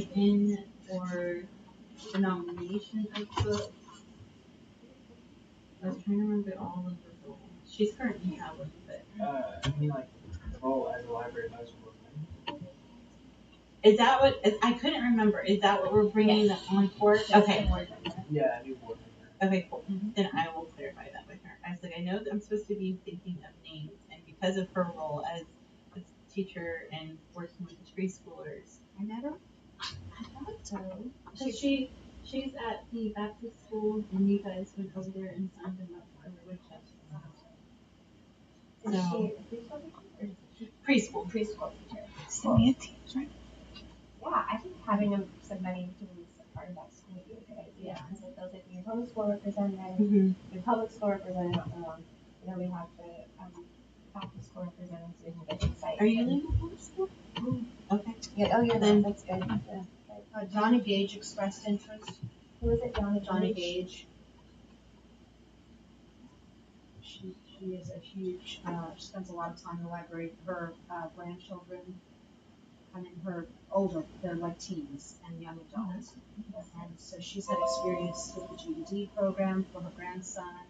bring in for the nomination of books? I was trying to remember all of her roles. She's currently Howard, but I mean, like, the role as a library advisor. is that what? I couldn't remember. Is that what we're bringing them on for? Okay. Yeah, new board member. Okay, cool. Then I will clarify that with her. I was like, I know that I'm supposed to be thinking of names, and because of her role as a teacher and working with the preschoolers, I met her. I thought so. She's at the Baptist school, and you guys went over there and signed them up for workshops. Is she a preschool teacher? Semantics, right? Yeah, I think having somebody who's a part of that school would be a good idea. Because it feels like your homeschool representative, your public school representative, we have the Baptist school representative, so we can get insight. Are you leaving public school? Okay. Yeah. Oh, yeah. Then that's good. Yeah. Donna Gage expressed interest. Who is it? Donna Gage. She is a huge. She spends a lot of time in the library. Her grandchildren. They're like teens and young adults. And so she's had experience with the GED program for her grandson,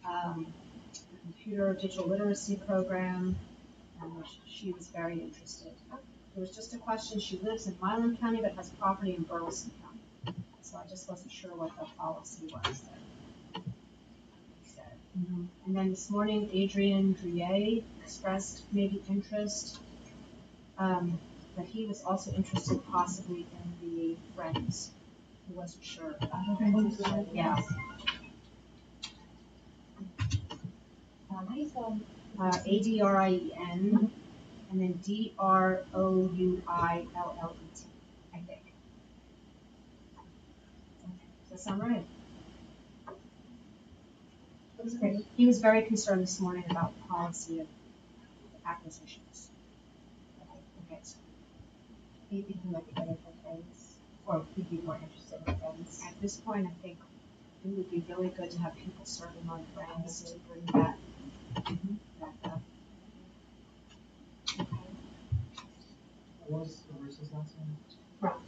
the computer digital literacy program, and she was very interested. There was just a question, she lives in Milam County but has property in Burleson County. So I just wasn't sure what the policy was there. And then this morning, Adrian Drier expressed maybe interest. But he was also interested possibly in the Friends. He wasn't sure. Yeah. How do you spell? Adrien, and then Drouillet, I think. Does that sound right? Looks great. He was very concerned this morning about the policy of acquisitions. Okay. Do you think he might be better for Friends? Or would you be more interested in Friends? At this point, I think it would be really good to have people serving on Friends to bring that up. What was Marissa's last name? Rock.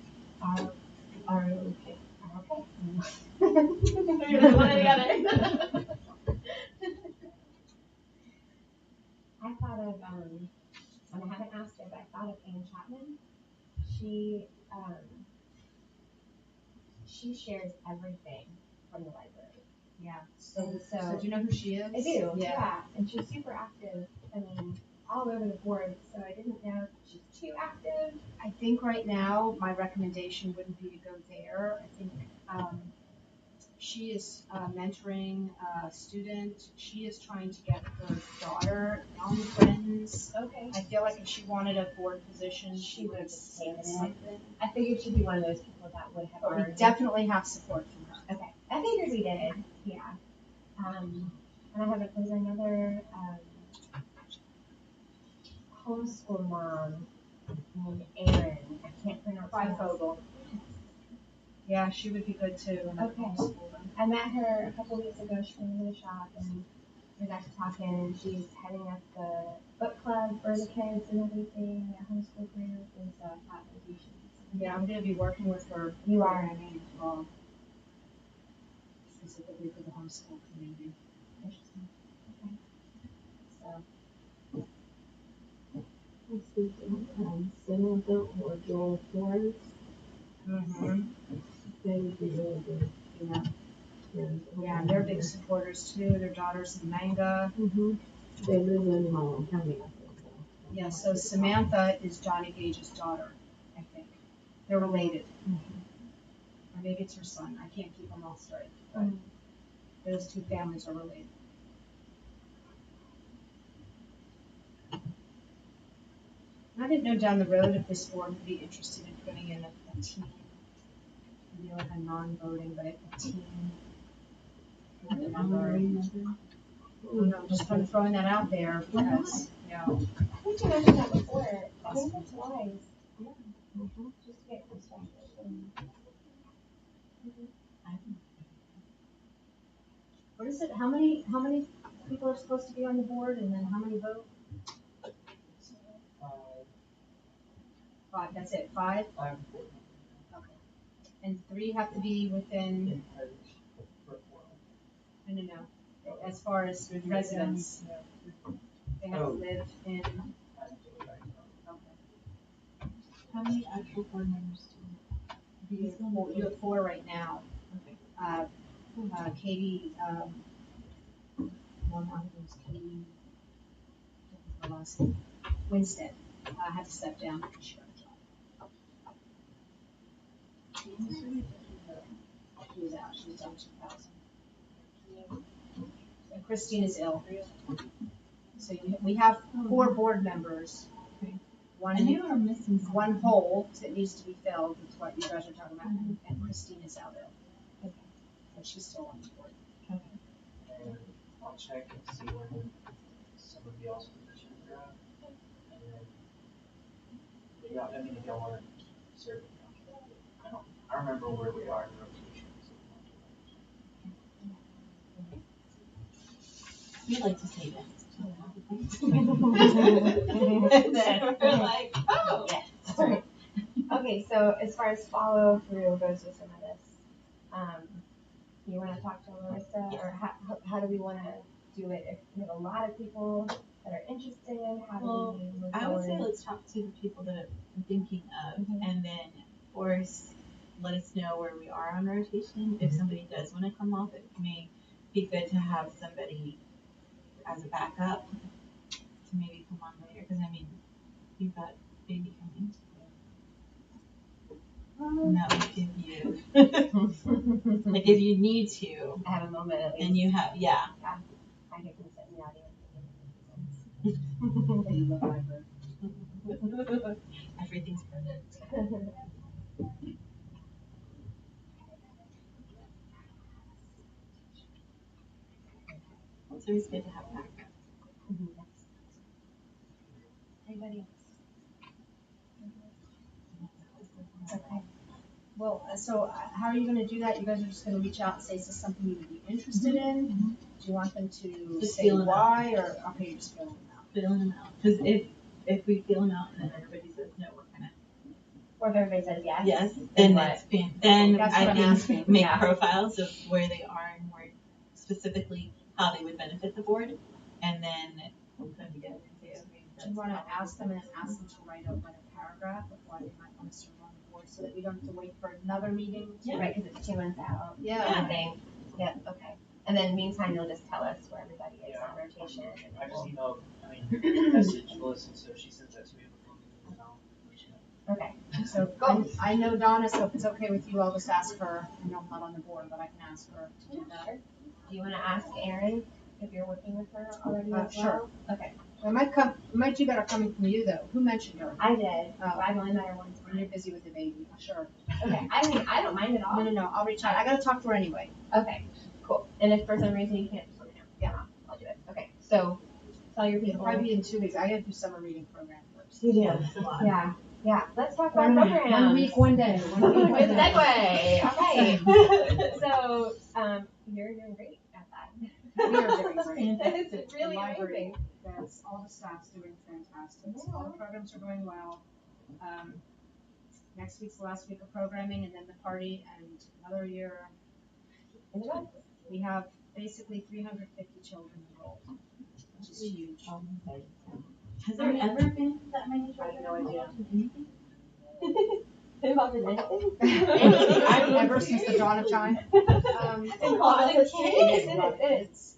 R-O-K. One or the other. I thought of, and I haven't asked her, but I thought of Anne Chapman. She shares everything from the library. Yeah. So do you know who she is? I do. Yeah. And she's super active. I mean, all over the board. So I didn't know if she's too active. I think right now my recommendation wouldn't be to go there. I think she is mentoring a student. She is trying to get her daughter on Friends. Okay. I feel like if she wanted a board position, she would have taken something. I figured she'd be one of those people that would have. But we already. definitely have support from her. Okay. I figured we did. Yeah. And there's another homeschool mom named Erin. I can't pronounce her. Fogel. Yeah, she would be good too. Okay. I met her a couple weeks ago. She came to the shop and we got to talking. And she's heading up the book club for the kids and everything, a homeschool group, and so I thought maybe you should. Yeah, I'm going to be working with her. You are. I mean, specifically for the homeschool community. Interesting. Okay. So. Let's see, Samantha or Joel Flores. They would be really good. Yeah. Yeah, and they're big supporters too. Their daughter's in Manga. They live in Milam County, I think. Yeah, so Samantha is Johnny Gage's daughter, I think. They're related. Or maybe it's her son. I can't keep them all straight. But those two families are related. I didn't know down the road if this board would be interested in putting in a team. Maybe like a non-voting, but a team. With a number. Just kind of throwing that out there because, I think you mentioned that before. I think that's wise. Yeah. Just to get perspective. What is it? How many people are supposed to be on the board, and then how many vote? 5. That's it. 5. 5. And 3 have to be within, In Harrie, for 4. no. As far as residents, they have to live in. Okay. How many actual board members do you have? You have 4 right now. Okay. Katie, well, now it was Katie, what was her last name? Winstead, had to step down because she got a job. She was out, she was done 2000. And Christine is ill. So we have 4 board members. Okay. One, I knew we were missing some. one hole that needs to be filled, that's what you guys are talking about, and Christine is out ill. Okay. But she's still on the board. Okay. And I'll check and see when somebody else's positions are up. And then, yeah, I mean, if y'all want to serve, I don't remember where we are in the rotation. We'd like to say yes. And then we're like, oh, yes. Okay, so as far as follow through goes with some of this, you want to talk to Larissa, or how do we want to do it? If we have a lot of people that are interested, how do we move I would say forward? let's talk to the people that I'm thinking of, and then, of course, let us know where we are on rotation. If somebody does want to come off, it may be good to have somebody as a backup to maybe come on later, because I mean, you've got baby coming. And that would give you, like if you need to, I have a moment at least. and you have, yeah. I can sit in the audience. You love library. Everything's perfect. It's always good to have backup. Anybody else? Okay. Well, so how are you gonna do that? You guys are just gonna reach out and say, is this something you would be interested in? Mhm. Do you want them to Just say feel them why, or, okay, you're just feeling them out? Filling them out, because if we fill them out and then everybody says no, we're gonna Or if everybody says yes. yes, then then what? that's then That's what I I'm think asking. make Yeah. profiles of where they are and more specifically how they would benefit the board, and then we'll come together and say, okay. Do you wanna ask them and ask them to write out like a paragraph of why they might wanna serve on the board, so that we don't have to wait for another meeting? Yeah. Right, because it's 2 months out. Yeah. Kind of thing. Yeah, okay. And then meantime, you'll just tell us where everybody is Yeah. on rotation. And I then just we'll... message Melissa, so she sends that to me before we move on. Okay. So, Cool. I know Donna, so if it's okay with you, I'll just ask her, I know I'm not on the board, but I can ask her to do that. Do you want to ask Erin if you're working with her already as well? Sure. Okay. It might do better coming from you though, who mentioned her? I did. Oh. I've only met her once. When you're busy with the baby, sure. Okay. I don't mind at all. No, I'll reach out, I gotta talk to her anyway. Okay. Cool. And if for some reason you can't, just let me know. Yeah, I'll do it. Okay. So tell your It'll people. probably be in 2 weeks, I gotta do summer reading program first. You do. That's a lot. Yeah. Yeah. Let's talk about programs. 1 week, 1 day. 1 week, 1 Good day. segue. Okay. So, you're doing great at that. We are doing great. It's really The library, amazing. That's, all the staff's doing fantastic, all the programs are going well. Next week's the last week of programming, and then the party, and another year. We have basically 350 children enrolled, which is huge. Has there ever been that many I have children no idea. involved in anything? Involved in anything? I've never since the dawn of time. Involved in kids? It is.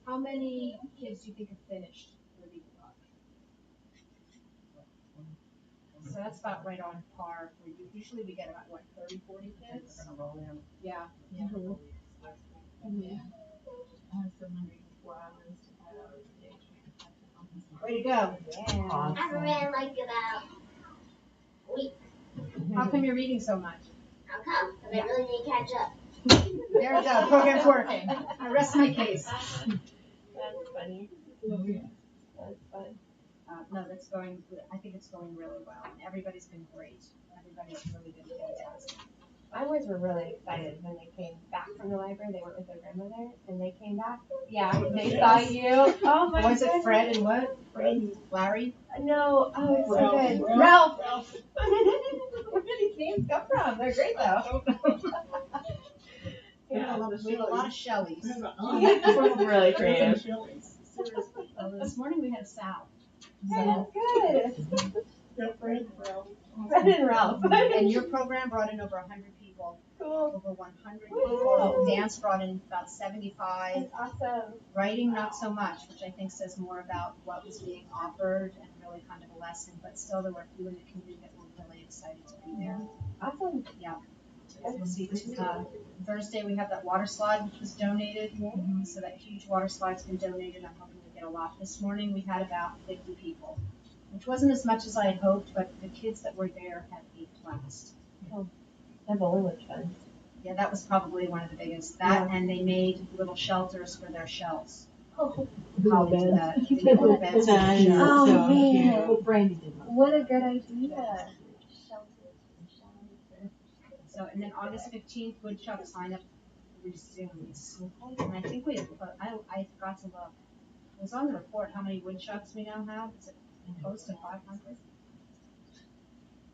How many kids do you think have finished Living Rock? So that's about right on par. Usually we get about, 30, 40 kids? Yeah. Mhm. Yeah. I was still wondering 4 hours to 5 hours a day trying to catch up on this. Way to go. Yeah. I've read like about a week. How come you're reading so much? How come? Because I really need to catch up. There we go, program's working. I rest my case. That's funny. That's fun. No, that's going, I think it's going really well, and everybody's been great. Everybody's really been fantastic. My boys were really excited when they came back from the library. They went with their grandmother, and they came back. Yeah, they saw you. Oh my Was it goodness. Fred and what? Fred and Larry? No, oh, it's so Ralph. good. Ralph. Ralph. What are these names? come from? They're great though. We have a lot of Shellys. Really creative. Seriously. This morning we had Sal. Oh, good. Fred Fred and Ralph. And your program brought in over 100 people. Cool. Over 100 people. Dance brought in about 75. That's awesome. Writing not so much, which I think says more about what was being offered and really kind of a lesson. But still, there were a few in the community that were really excited to be there. Awesome. Yeah. Thursday we have that water slide which was donated. So that huge water slide's been donated. I'm hoping to get a lot. This morning we had about 50 people, which wasn't as much as I had hoped, but the kids that were there had a blast. That bowling was fun. Yeah, that was probably one of the biggest. That and they made little shelters for their shells. Oh, Holly did that. They made little beds for their shells. Oh, So man. cute. Brandy did one. what a good idea. So, and then August 15th, woodchuck sign-up resumes. And I think we have put, I forgot to look. It was on the report how many woodchucks we now have. Is it close to 500?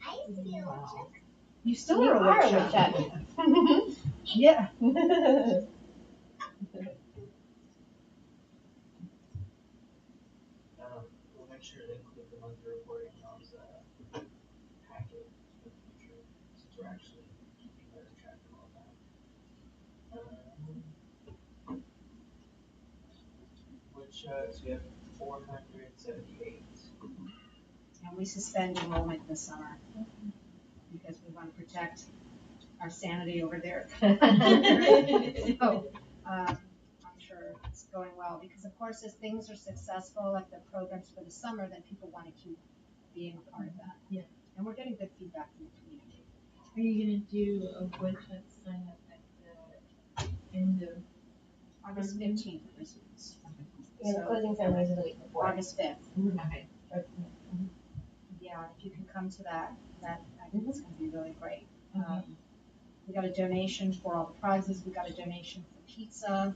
I used to be a woodchuck. You still You are are a a woodchuck. woodchuck. Yeah. We'll make sure to include the monthly report in y'all's packet for the future, since we're actually keeping better track of all that. Woodchucks, we have 478. And we suspend enrollment this summer because we want to protect our sanity over there. So, I'm sure it's going well because, of course, as things are successful, like the programs for the summer, then people want to keep being a part of that. Yeah. And we're getting good feedback from the community. Are you gonna do a woodchuck sign up at the end of August 15th resumes. Yeah, the closing ceremony is the week before. August 5th. Okay. Yeah, if you can come to that, I think it's going to be really great. We got a donation for all the prizes. We got a donation for pizza.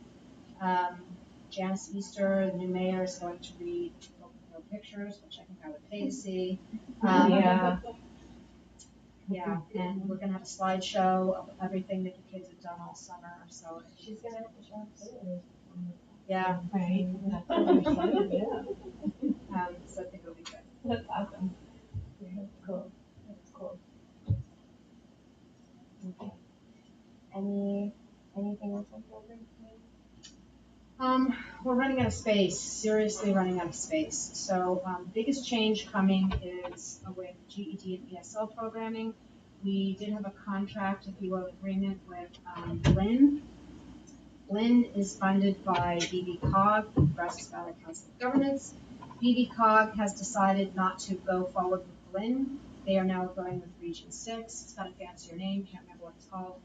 Janice Easter, the new mayor, is going to read no pictures, which I think I would pay to see. Yeah. Yeah, and we're going to have a slideshow of everything that the kids have done all summer. So She's gonna have to show up soon. yeah, Right. That's what we're excited, yeah. so I think it'll be good. That's awesome. That's cool. That's cool. Okay. Anything else on program? We're running out of space, seriously running out of space. So biggest change coming is with GED and ESL programming. We did have a contract, if you will, agreement with Lynn. Lynn is funded by BBCOG, Brazos Valley Council of Governments. BBCOG has decided not to go forward with Lynn. They are now going with Region 6. It's got a fancier name, can't remember what it's called.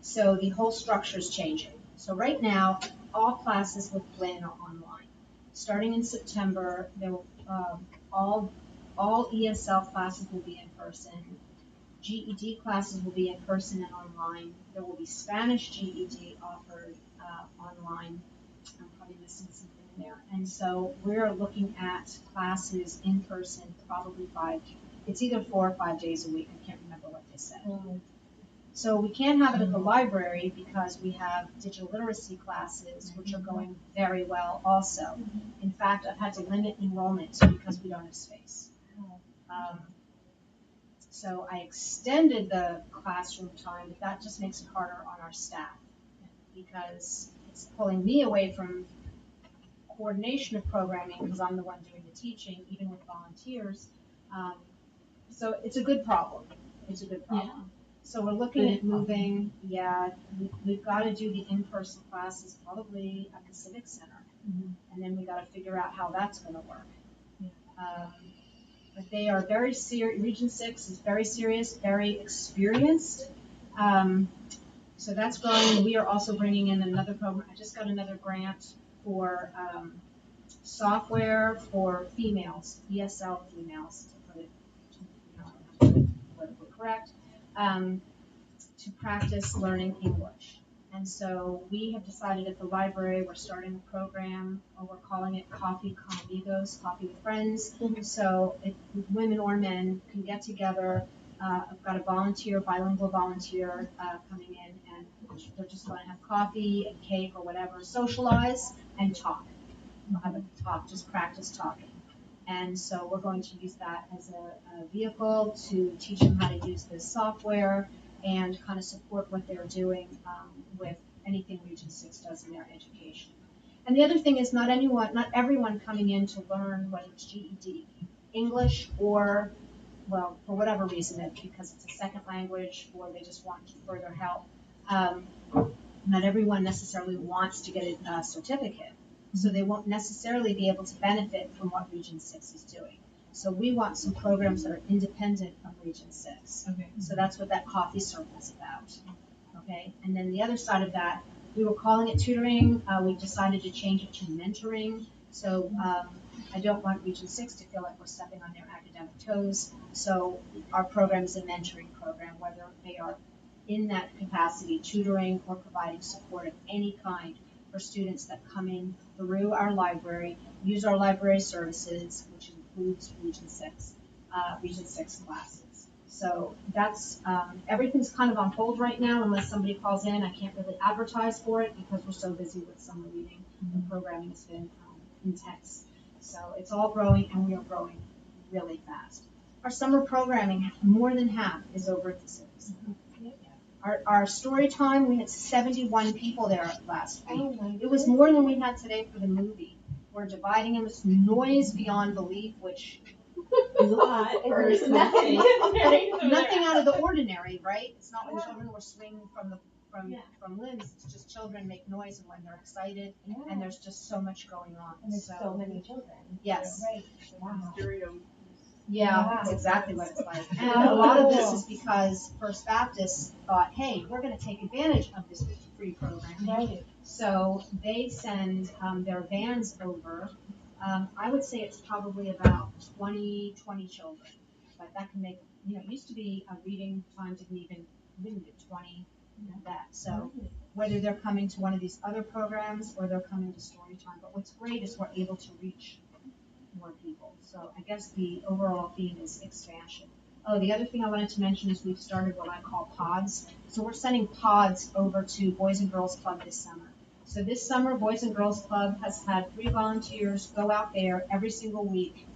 So the whole structure is changing. So right now, all classes with Lynn are online. Starting in September, there will, all ESL classes will be in person. GED classes will be in person and online. There will be Spanish GED offered online. I'm probably missing something in there. And so we're looking at classes in person probably it's either 4 or 5 days a week. I can't remember what they said. So we can't have it at the library because we have digital literacy classes, which are going very well also. In fact, I've had to limit enrollment because we don't have space. So I extended the classroom time, but that just makes it harder on our staff because it's pulling me away from coordination of programming because I'm the one doing the teaching, even with volunteers. So it's a good problem. It's a good problem. Yeah. So we're looking at moving, we've got to do the in-person classes probably at the Civic Center. And then we got to figure out how that's going to work. But they are very serious. Region 6 is very serious, very experienced. So that's growing. We are also bringing in another program. I just got another grant for software for females, ESL females, to put it politically correct, to practice learning English. And so we have decided at the library we're starting a program, or we're calling it Coffee con Amigos, Coffee with Friends. So if women or men can get together I've got a volunteer, bilingual volunteer, coming in, and they're just going to have coffee and cake or whatever, socialize and talk. We'll have a talk, just practice talking. And so we're going to use that as a vehicle to teach them how to use this software and kind of support what they're doing with anything Region 6 does in their education. And the other thing is not everyone coming in to learn, whether it's GED, English, or, well, for whatever reason, because it's a second language or they just want further help. Not everyone necessarily wants to get a certificate. So they won't necessarily be able to benefit from what Region 6 is doing. So we want some programs that are independent of Region 6. Okay. So that's what that coffee circle is about. Okay. And then the other side of that, we were calling it tutoring. We decided to change it to mentoring. So I don't want Region 6 to feel like we're stepping on their academic toes. So our program is a mentoring program, whether they are in that capacity, tutoring or providing support of any kind for students that come in through our library, use our library services, which includes Region 6 classes. So that's, everything's kind of on hold right now unless somebody calls in. I can't really advertise for it because we're so busy with summer reading. The programming has been intense. So it's all growing and we are growing really fast. Our summer programming, more than half is over at the cities. Our story time, we had 71 people there last week. It was more than we had today for the movie. We're dividing them with noise beyond belief, which is a lot. Nothing out of the ordinary, right? It's not when children were swinging from limbs. It's just children make noise when they're excited, and there's just so much going on. And there's so many children. Yes. Right. Wow. Yeah, that's exactly what it's like. And a lot of this is because First Baptist thought, hey, we're going to take advantage of this free program. Right. So they send their vans over. I would say it's probably about 20 children. But that can make, it used to be a reading time didn't even get 20 that. So whether they're coming to one of these other programs or they're coming to story time. But what's great is we're able to reach more people. So I guess the overall theme is expansion. Oh, the other thing I wanted to mention is we've started what I call pods. So we're sending pods over to Boys and Girls Club this summer. So this summer, Boys and Girls Club has had 3 volunteers go out there every single week,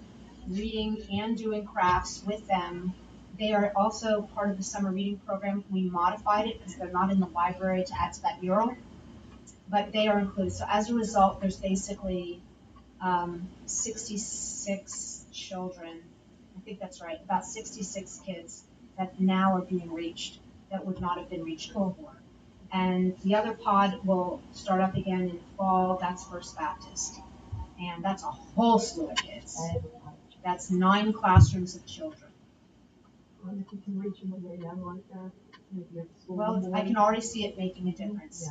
reading and doing crafts with them. They are also part of the summer reading program. We modified it because they're not in the library to add to that mural, but they are included. So as a result, there's basically 66 children, I think that's right, about 66 kids that now are being reached that would not have been reached before. And the other pod will start up again in the fall. That's First Baptist. And that's a whole slew of kids. That's 9 classrooms of children. If you can reach them when they're young like that, maybe at school. Well, I can already see it making a difference.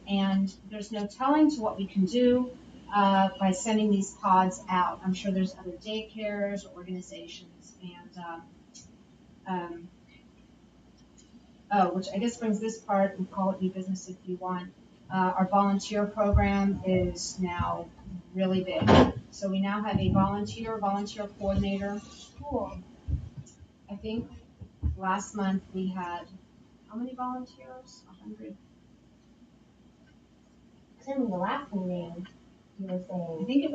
And there's no telling to what we can do by sending these pods out. I'm sure there's other daycares or organizations. And which I guess brings this part, we call it New Business if you want. Our volunteer program is now really big. So we now have a volunteer coordinator. Cool. I think last month we had, how many volunteers? 100. Because in the last meeting, you were saying. I think it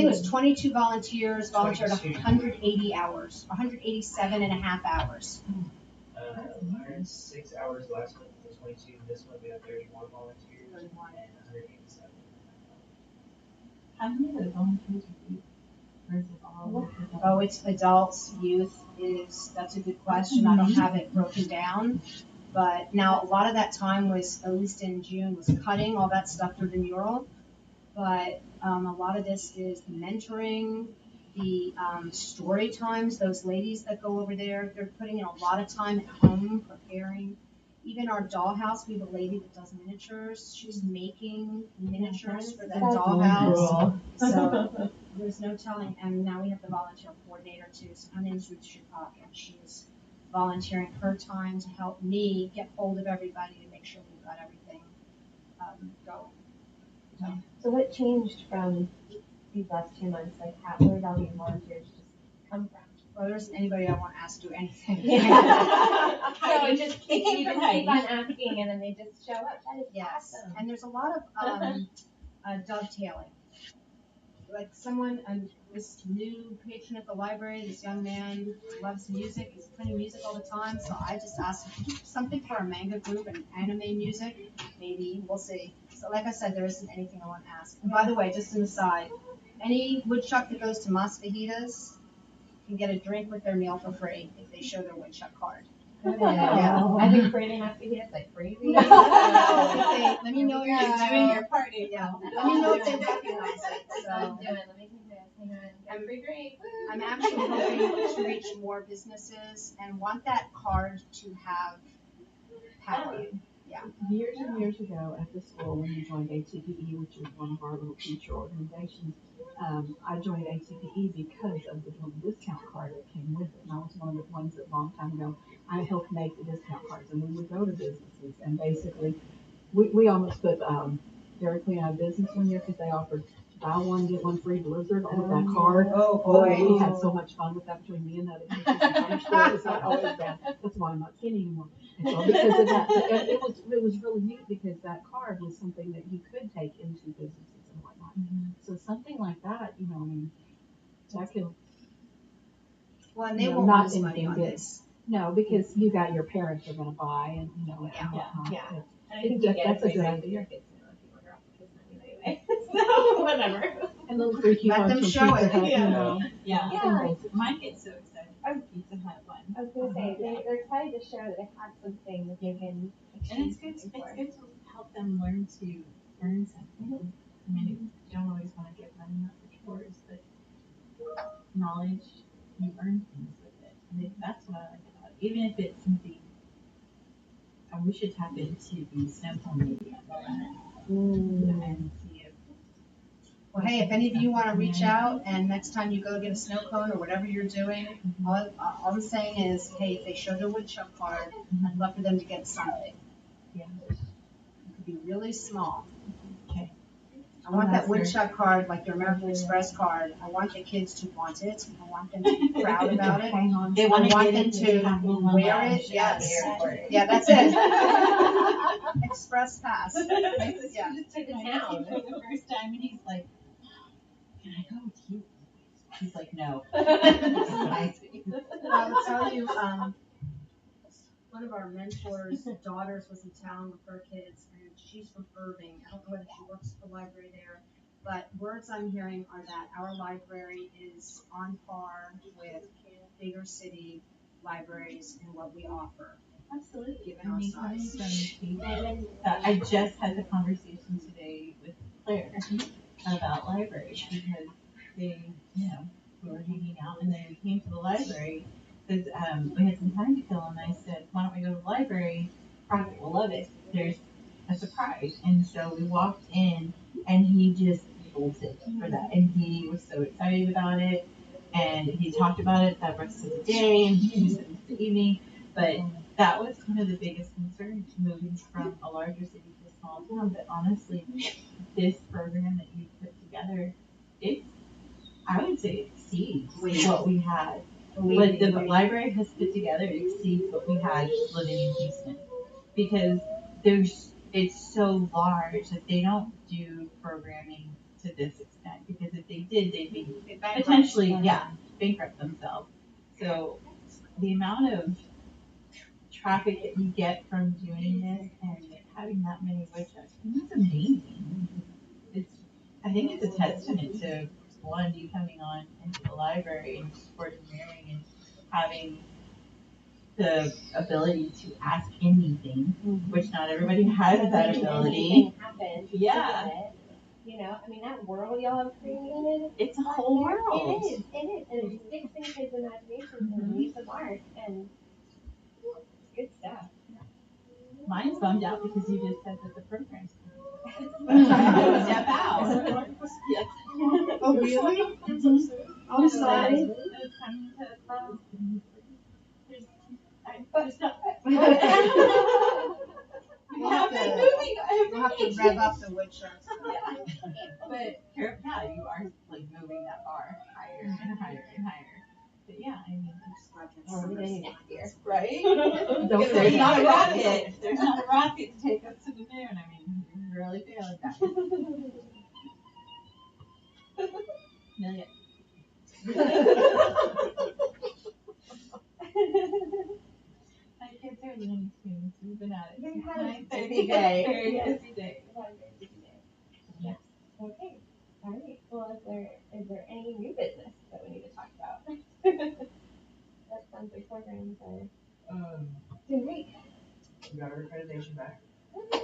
was 22 volunteers, volunteered 180 hours, 187 and a half hours. 106 hours last month was 22. This month we have 31 volunteers and 187. How many of the volunteers are you? Or is it all? Oh, it's adults, youth that's a good question. I don't have it broken down. But now a lot of that time was, at least in June, was cutting all that stuff for the mural. But a lot of this is the mentoring, the story times. Those ladies that go over there, they're putting in a lot of time at home preparing. Even our dollhouse, we have a lady that does miniatures. She's making miniatures for that dollhouse. So there's no telling. And now we have the volunteer coordinator too. So her name's Ruth Shupak, and she's volunteering her time to help me get hold of everybody to make sure we've got everything going. So what changed from these last 2 months? Like, where did all these volunteers just come from? Well, there isn't anybody I want to ask to do anything. So it just they keep on asking, and then they just show up. That is Yes, awesome. and there's a lot of dovetailing. Like someone, this new patron at the library, this young man loves music. He's playing music all the time. So I just asked him to do something for our manga group and anime music. Maybe we'll see. So like I said, there isn't anything I want to ask. And by the way, just an aside, any woodchuck that goes to Mas Fajitas can get a drink with their meal for free if they show their woodchuck card. Yeah. I've been creating my videos like crazy. Let me know You're doing your part. Yeah. Let me know if they recognize it. So. I'm doing. Let me do this. Hang on. I'm free drink. I'm actually hoping to reach more businesses and want that card to have power. Yeah. Years and years ago at the school, when you joined ATPE, which is one of our little teacher organizations, I joined ATPE because of the little discount card that came with it. And I was one of the ones that a long time ago, I helped make the discount cards. And we would go to businesses and basically, we almost put Dairy Queen out of business one year because they offered buy one, get one free blizzard with that card. Oh, boy. We had so much fun with that between me and the other teachers. It was like always bad. That's why I'm not skinny anymore. And so because of that, but it was really neat because that card was something that you could take into businesses and whatnot. Mm-hmm. So something like that, I mean, that could. Well, and they won't not lose money on this. No, because you got your parents are going to buy, and and whatnot. Yeah. So I think that's a good idea. So whatever. And those free coupons them from show Pizza it. Hut, Yeah. Mine gets so excited for the Pizza Hut one. I was gonna say they're excited to show that they have something that they can And it's good. It's good to help them learn to earn something. I mean, you don't always want to give money out for chores, but knowledge, you earn things with it. And that's what I like about it. Even if it's something, we should tap into the snow cone maybe and see if. Well, hey, if any of you want to reach out and next time you go get a snow cone or whatever you're doing, all I'm saying is, hey, if they show their woodchuck card, I'd love for them to get something. Yeah. It could be really small. Okay. I want that woodchuck card, like their American Express card. I want the kids to want it. I want them to be proud about it. They want them to wear it. Yes. Yeah, that's it. Express pass. Yeah. Just took my nephew for the first time, and he's like, "Can I go with you?" He's like, "No." I will tell you, one of our mentors' daughters was in town with her kids, and she's from Irving. I don't know whether she works at the library there, but words I'm hearing are that our library is on par with bigger city libraries and what we offer. Absolutely. Given our size. I just had the conversation today with Claire about libraries because they, we were hanging out and then we came to the library because we had some time to kill and I said, why don't we go to the library? Prophet will love it. There's a surprise. And so we walked in and he just bolted for that. And he was so excited about it. And he talked about it that rest of the day and he said the evening. But that was kind of the biggest concern, moving from a larger city to a small town. But honestly, this program that you put together, I would say it exceeds what we had. What the library has put together exceeds what we had living in Houston. Because it's so large that they don't do programming to this extent. Because if they did, they'd be potentially, bankrupt themselves. So the amount of traffic that you get from doing this and having that many woodchucks, it's amazing. I think it's a testament to one, you coming on into the library and supporting Mary and having the ability to ask anything, which not everybody has that ability. Yeah. I mean, that world y'all have created. It's a whole world. It is. And it sticks in kids' imaginations and leaves a mark. And it's good stuff. Mine's bummed out because you just said that the program's step out. Yes. Oh, really? I'm sorry. It was coming to a close. We'll have to rev up the woodchucks. But you are like moving that bar higher and higher and higher. But yeah, I mean, Just glad that Oh, we summer's didn't behind get us. right? Don't If say there's not a that. rocket, if there's not a rocket to take us to the moon, I mean, we're really failing, guys. Million. My kids are Looney Tunes. We've been at it. We've since had a 9:30 busy day. day. Yes. Busy day. We had a very busy day. Yes. Okay. All right. Well, is there any new business that we need to talk about? That sounds like programs are doing great. We got our accreditation back. Woo! So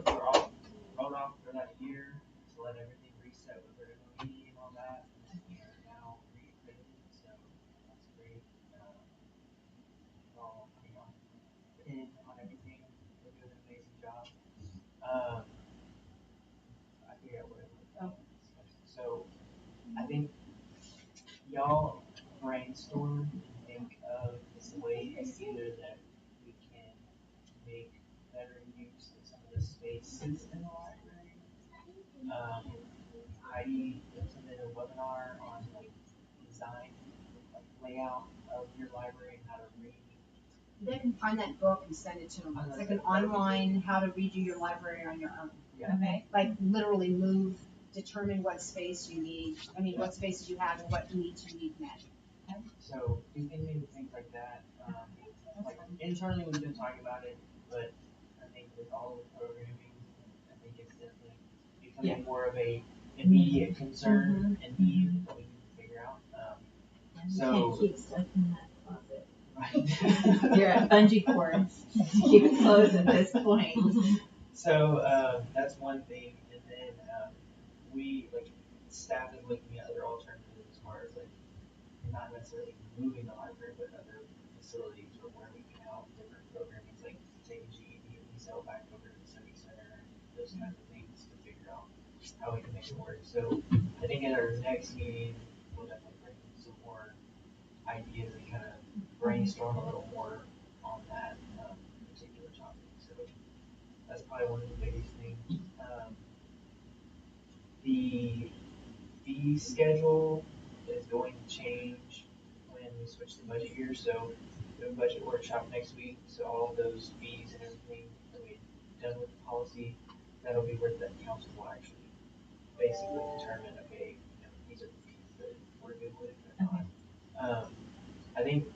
we're all wrote off for that year to let everything reset with our MOE and all that. And we are now reaccredited, so that's great. All, pin on everything. We're doing an amazing job. I forget what it was. Oh. So I think y'all brainstorm and think of some ways either that we can make better use of some of the spaces in the library. Heidi implemented a webinar on like design, like layout of your library and how to read. They can find that book and send it to them. It's like an online how to redo your library on your own. Yeah. Okay. Like literally move, determine what space you need. I mean, what spaces you have and what needs you need met. So do things like that. Like internally we've been talking about it, but I think with all the programming, I think it's definitely becoming more of a immediate concern and need that we need to figure out. So can't keep stuff in that closet. right. You're at bungee cords to keep it closed at this point. So that's one thing, and then we like staff is looking at other alternatives as far as like not necessarily moving the library, but other facilities or where we can help different programming, like taking GED and ESL back over to the Civic Center and those kinds of things to figure out how we can make it work. So I think at our next meeting, we'll definitely bring some more ideas and kind of brainstorm a little more on that particular topic. So that's probably one of the biggest things. The fee schedule is going to change when we switch the budget year. So we have a budget workshop next week. So all of those fees and everything that we've done with the policy, that'll be where the council will actually basically determine, okay, these are the fees that we're good with or not. I think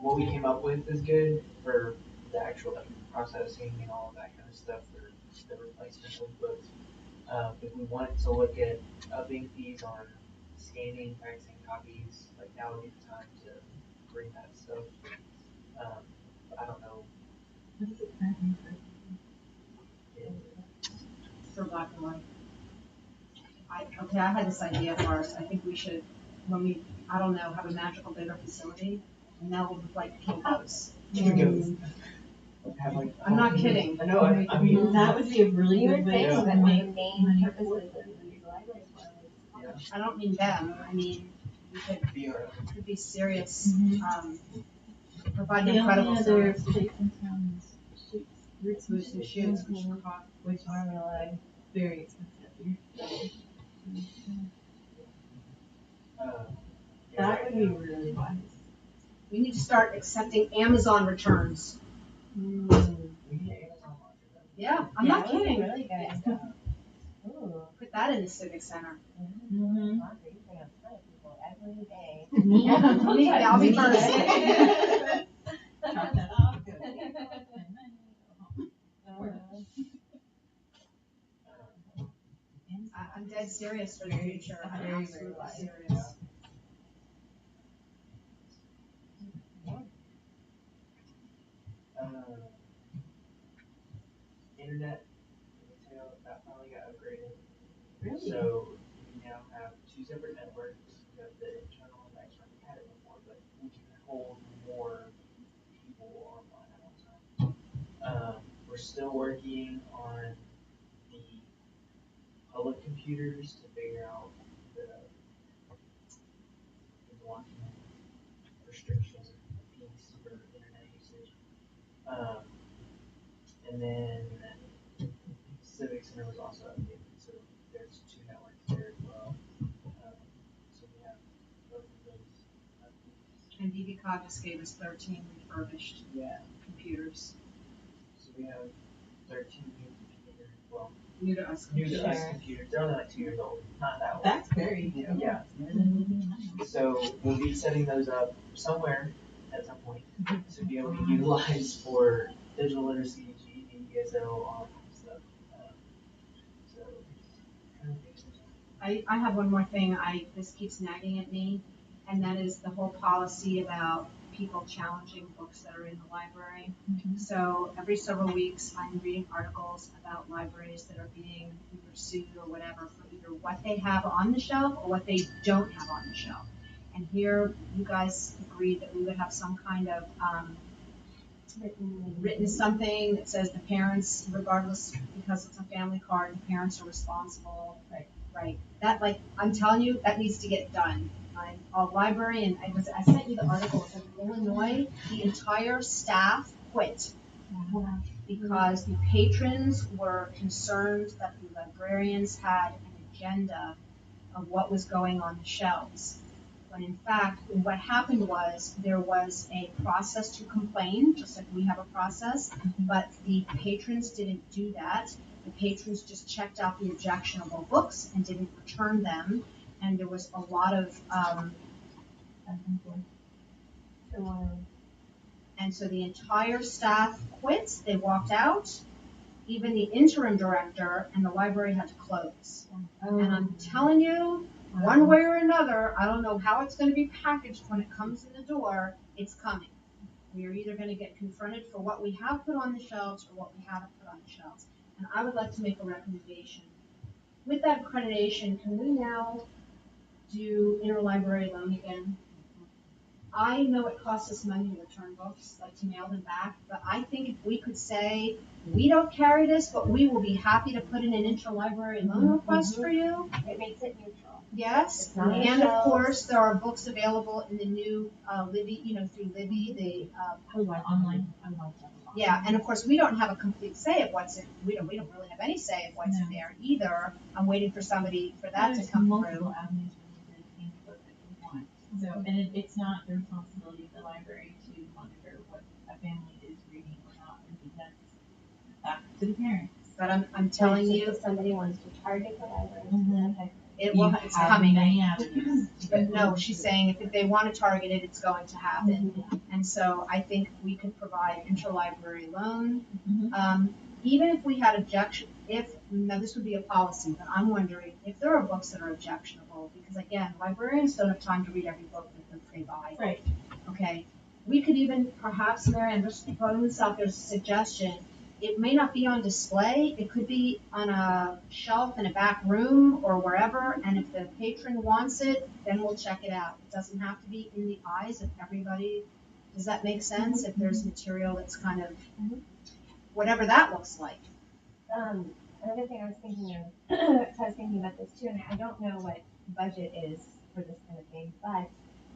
what we came up with is good for the actual like processing and all of that kind of stuff for the replacement of books. If we wanted to look at upping fees on scanning, faxing copies, like now would be the time to bring that stuff. But I don't know. What is it currently for? For black and white. I had this idea first. I think we should, when we, I don't know, have a magical bigger facility, and that will look like Kinko's. Have, like, I'm not kidding. I know. I mean, that would be a really You were good way saying to that one of the make main money. purposes of the library was I don't mean them. I mean, we could be serious, provide an incredible service. Place in town is Roots and shoots, which are very expensive. That would be really wise. We need to start accepting Amazon returns. We get Amazon launcher. Yeah, I'm not kidding. Really good. Ooh. Put that in the Civic Center. Mm-hmm. Laundry, you bring a ton of people every day. Me, I'll be first. Chop that off. Go spend money, go home. I'm dead serious for the future. I'm Very, very absolutely wise. serious. Internet retail that finally got upgraded. Really? So we now have two separate networks. We have the internal and the external. We had it before, but we can hold more people online at one time. We're still working on the public computers to figure out the blocking restriction piece for internet usage. And then Civic Center was also updated, so there's two networks there as well. So we have both of those And BBCog just gave us 13 refurbished Yeah, computers. so we have 13 new computers, well, New to us. new to us Sure. computers, they're only like 2 years old, not that old. That's very new. Yeah, so we'll be setting those up somewhere at some point to be able to utilize for digital literacy, GED, ESL, all that kind of stuff. So, kind of things. I have one more thing, this keeps nagging at me, and that is the whole policy about people challenging books that are in the library. So every several weeks, I'm reading articles about libraries that are being either sued or whatever for either what they have on the shelf or what they don't have on the shelf. And here, you guys agreed that we would have some kind of, written something that says the parents, regardless, because it's a family card, the parents are responsible. Right. That, like, I'm telling you, that needs to get done. I'm a librarian, I sent you the article, it's in Illinois, the entire staff quit. Because the patrons were concerned that the librarians had an agenda of what was going on the shelves. When in fact, what happened was, there was a process to complain, just like we have a process, but the patrons didn't do that. The patrons just checked out the objectionable books and didn't return them, and there was a lot of, and so the entire staff quit, they walked out, even the interim director, and the library had to close. And I'm telling you, one way or another, I don't know how it's gonna be packaged when it comes in the door, it's coming. We are either gonna get confronted for what we have put on the shelves or what we haven't put on the shelves. And I would like to make a recommendation. With that accreditation, can we now do interlibrary loan again? I know it costs us money to return books, like to mail them back, but I think if we could say, we don't carry this, but we will be happy to put in an interlibrary loan request for you. It makes it neutral. Yes, It's not on the and of shelves. course, there are books available in the new, Libby, through Libby, I would like online. I would like that. yeah, and of course, we don't have a complete say of what's in, we don't really have any say of what's in there either. I'm waiting for somebody, for that to come multiple through. avenues for you to change the book that you want. So, and it's not the responsibility of the library to monitor what a family is reading or not reading. That's up to the parents. But I'm telling you, If somebody wants to target the library, okay. it's coming. Many avenues. But no, she's saying if they want to target it, it's going to happen. And so I think we could provide interlibrary loan. Even if we had now this would be a policy, but I'm wondering if there are books that are objectionable, because again, librarians don't have time to read every book that they buy. Right. Okay, we could even perhaps, Mary, I'm just throwing this out there as a suggestion, it may not be on display, it could be on a shelf in a back room or wherever, and if the patron wants it, then we'll check it out. It doesn't have to be in the eyes of everybody. Does that make sense? If there's material that's kind of, whatever that looks like. Another thing I was thinking of, so I was thinking about this too, and I don't know what budget is for this kind of thing, but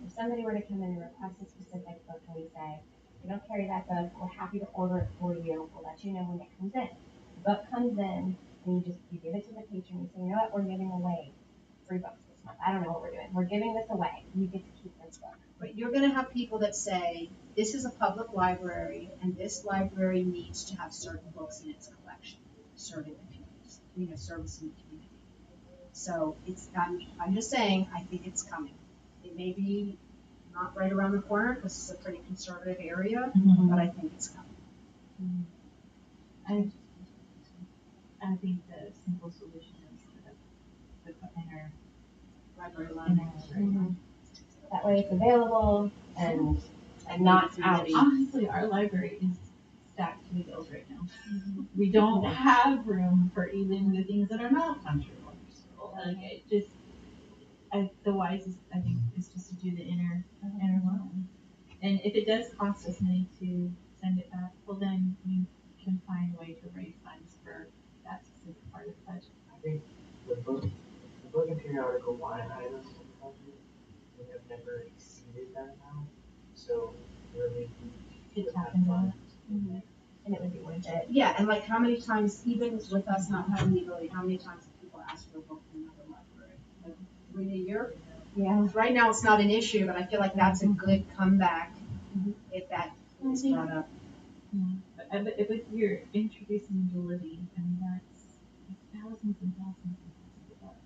if somebody were to come in and request a specific book and we say, we don't carry that book, we're happy to order it for you, we'll let you know when it comes in. The book comes in, and you give it to the patron, you say, you know what, we're giving away 3 books this month. I don't know what we're doing. We're giving this away. You get to keep this book. But you're gonna have people that say, this is a public library, and this library needs to have certain books in its collection, serving the community, servicing the community. So I'm just saying, I think it's coming. It may be not right around the corner, because it's a pretty conservative area, but I think it's coming. I think the simple solution is to put in our Library library. loan. That way it's available and not out. Honestly, our library is stacked to the gills right now. We don't have room for even the things that are not comfortable. Like the wisest I think is just to do the inner loan. And if it does cost us money to send it back, well then we can find a way to raise funds for that specific part of the budget. I think the book and periodical line items in the budget, we have never exceeded that amount. So really, It's happened on And it would be worth it. Yeah, and like how many times, even with us not having the ability, how many times have people asked for a book from another library? Like 3 a year? Yeah. Right now, it's not an issue, but I feel like that's a good comeback if that is brought up. But if you're introducing validity, I mean, that's thousands and thousands and thousands of bucks.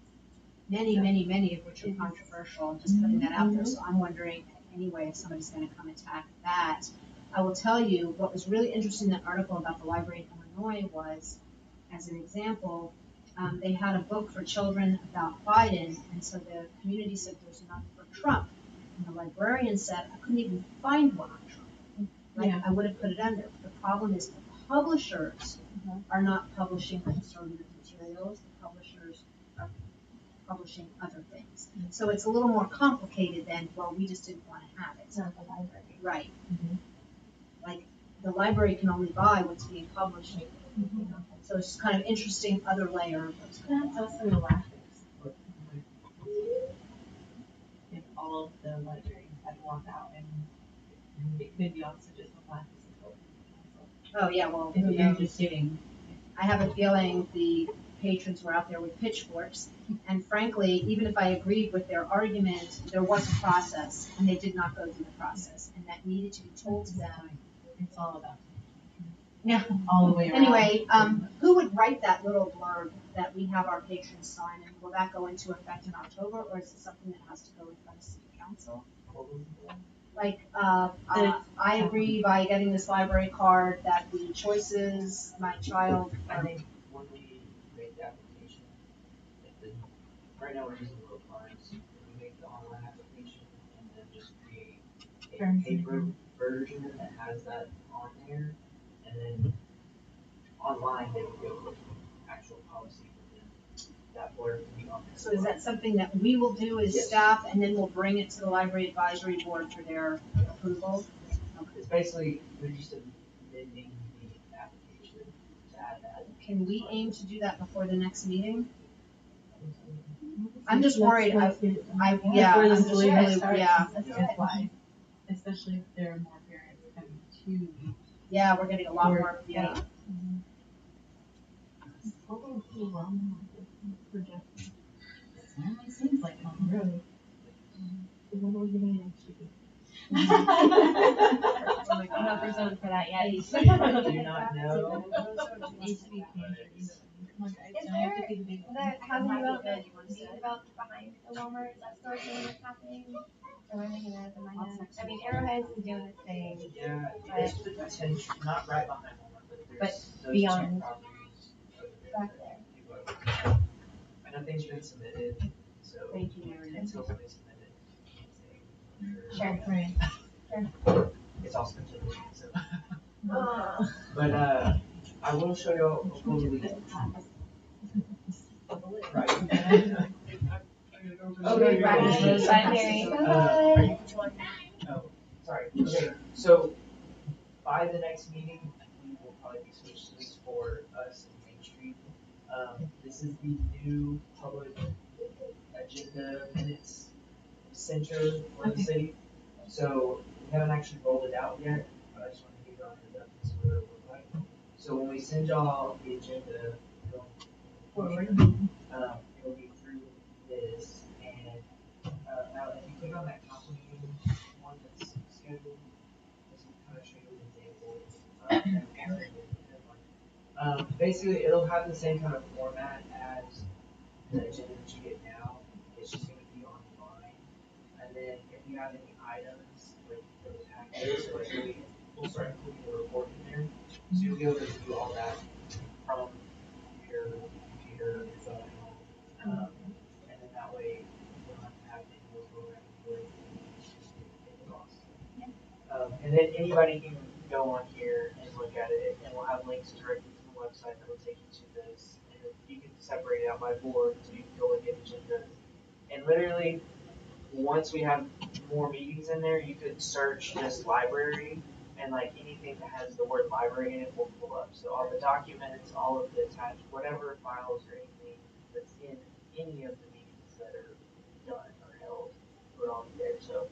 Many of which are controversial. I'm just putting that out there. So I'm wondering, anyway, if somebody's going to come attack that. I will tell you what was really interesting in that article about the library in Illinois was, as an example, they had a book for children about Biden, and so the community said there's none for Trump. And the librarian said, I couldn't even find one on Trump. Like, Yeah. I would have put it under. The problem is the publishers are not publishing conservative materials. The publishers are publishing other things. So it's a little more complicated than, well, we just didn't want to have it. It's not the library. Right. Like, the library can only buy what's being published. So it's kind of interesting other layer of what's going That's on. also the lack of support. If all of the libraries had walked out, and it could be also just a lack of support from the council. Oh, yeah, well, If who you're knows? just getting, I have a feeling the patrons were out there with pitchforks. And frankly, even if I agreed with their argument, there was a process, and they did not go through the process. And that needed to be told to them. it's all about Yeah. all the way around. Anyway, who would write that little blurb that we have our patrons sign, and will that go into effect in October, or is it something that has to go in front of city council? Like, I agree by getting this library card that the choices my child. I think when we make the application, right now we're using book cards, when we make the online application and then just create a paper version that has that on there, and then online they would go with actual policy, but then that blurb can be on there. So is that something that we will do as Yes. staff, and then we'll bring it to the library advisory board for their approval? It's basically, we're just amending the application to add that. Can we aim to do that before the next meeting? I'm just worried, I'm just really, yeah. That's why, especially if there are more parents coming to. Yeah, we're getting a lot more, yeah. It's totally overwhelming with the projection. It seems like on the road. So when are we getting next week? I'm not reserved for that yet. I do not know. Needs to be pantries. Come on, guys, Is don't have there to do the big the one. housing development being developed behind the Walmart? Is that still doing what's happening? Or am I thinking of I mean, Arrowhead is doing its thing. Yeah, it's potential, not right behind Walmart, but there's those beyond. two properties over there. Back that there. I know things have been submitted, so Thank you, Mary. until somebody submitted, I Sure. Right. it's all speculative, so. But I will show you what we did. Right. Okay, right. Bye, Mary. Are you Oh, sorry. Okay, so by the next meeting, we will probably be switched, at least for us in Main Street. This is the new public agenda minutes center for the city. So we haven't actually rolled it out yet, but I just want to give you all a heads up. This is what it will look like. So when we send y'all the agenda going forward, it'll be through this, and now if you click on that council meeting one that's scheduled, this will kind of show you an example. Basically, it'll have the same kind of format as the agenda that you get now. It's just going to be online. And then if you have any items like for the package, so like we'll start including the report in there. So you'll be able to do all that from your computer, your phone. And then that way you don't have to have manuals go around and do everything. Just get it lost. And then anybody can go on here and look at it, and we'll have links directly to the website that will take you to this. And you can separate it out by board, so you can go look at agendas. And literally, once we have more meetings in there, you could search just library, and like anything that has the word library in it will pull up. So all the documents, all of the attached, whatever files or anything that's in any of the meetings that are done or held, put on there. So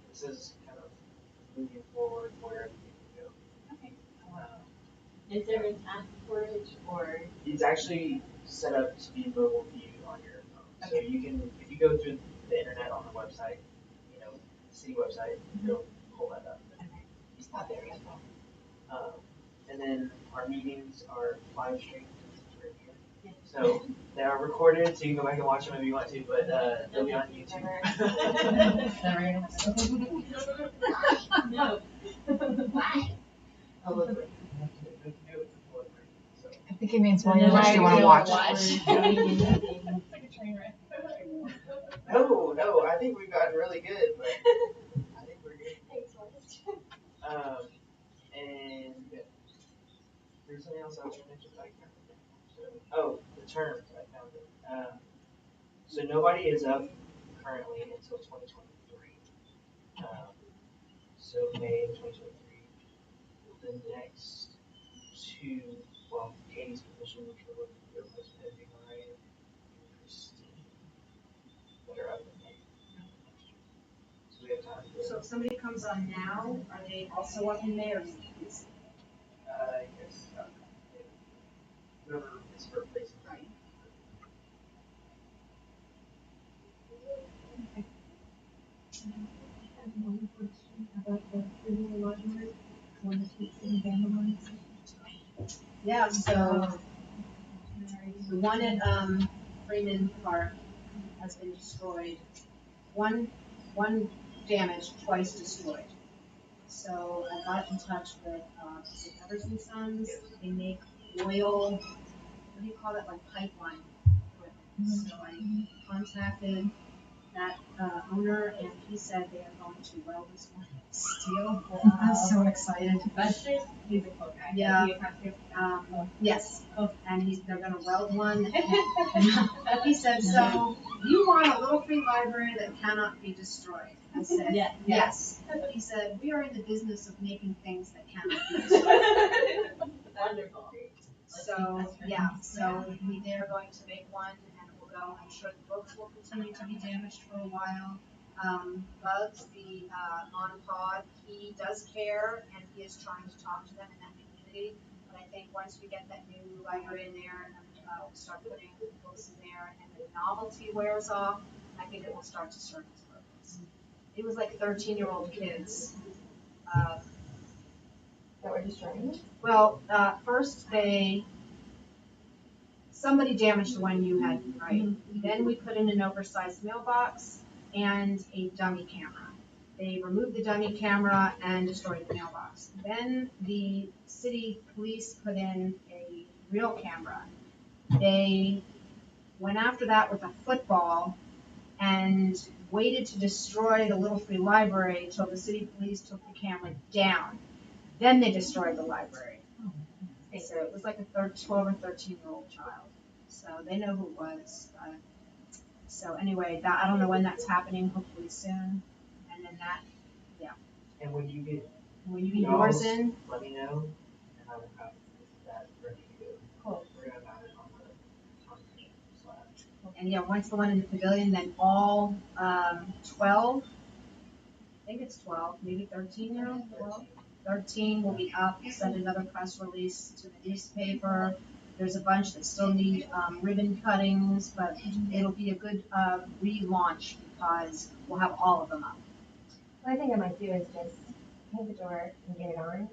this is kind of moving forward where everything can go. Okay. Is there an app for it, or? It's actually set up to be mobile view on your phone. So you can, if you go through the internet on the website, the city website, it'll pull that up. It's not there yet. And then our meetings are live streamed right here. So they are recorded, so you can go back and watch them if you want to, but they'll be on YouTube. No. Why? I think it means more than just you want to watch. It's like a train wreck. No, I think we've gotten really good, but I think we're good. And there's something else I was going to mention, but I can't remember. Oh, the terms, I found it. So nobody is up currently until 2023. So May of 2023. The next two, well, Katie's position, which we're looking for, was pending already, and Christine, that are up in May. So we have time to. So if somebody comes on now, are they also up in May or? Yes. Whoever is replacing. Right. Yeah, so the one at Freeman Park has been destroyed. One damaged, twice destroyed. So I got in touch with is it Everson Sons. They make oil. What do you call it? Like pipeline equipment. So I contacted that owner, and he said they are going to weld this one steel. I'm so excited. He's a cool guy. Yeah. Do you have to? Yes. And they're going to weld one. And he said, so you want a little free library that cannot be destroyed? I said, yes. He said, we are in the business of making things that cannot be destroyed. Wonderful. So, yeah, so they're going to make one and it will go. I'm sure the books will continue to be damaged for a while. Bugs, the monopod, he does care and he is trying to talk to them in that community. But I think once we get that new library in there and we'll start putting books in there and the novelty wears off, I think it will start to serve its purpose. It was like 13-year-old kids. That we're destroying it? Well, first somebody damaged the one you had, right? Mm-hmm. Then we put in an oversized mailbox and a dummy camera. They removed the dummy camera and destroyed the mailbox. Then the city police put in a real camera. They went after that with a football and waited to destroy the Little Free Library until the city police took the camera down. Then they destroyed the library. So it was like a 12 or 13-year-old child. So they know who it was. So anyway, I don't know when that's happening. Hopefully soon. And then that, yeah. And when you get yours in, let me know, and I will have that ready to go. Cool. We're gonna have it on the slab. And yeah, once the one in the pavilion, then all 12. I think it's 12, maybe 13 now. 13 will be up. Send another press release to the newspaper. There's a bunch that still need ribbon cuttings, but it'll be a good relaunch because we'll have all of them up. What I think I might do is just paint the door and get it on,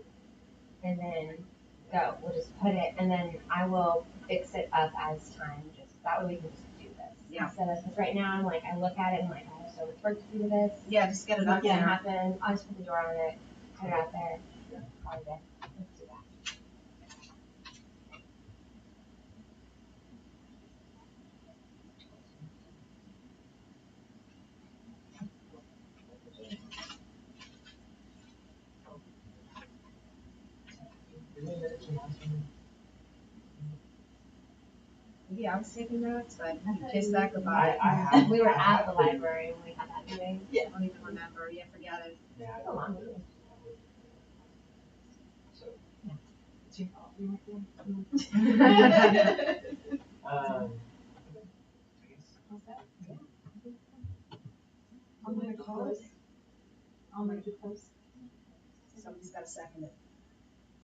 and then go. We'll just put it, and then I will fix it up as time. Just that way we can just do this. Yeah. Instead of because right now I'm like I look at it and I'm like I have so much work to do to this. Yeah, just get it up What's gonna there. happen? I'll just put the door on it, put it out there. Call it day. Let's do that. Yeah, I was taking notes, but you kissed that goodbye. We were at the library when we had that meeting. Yeah. I don't even remember. Yeah, forget it. Yeah. It's a long meeting. So, It's your fault. You weren't there. I'll make a post. Somebody's got to second it.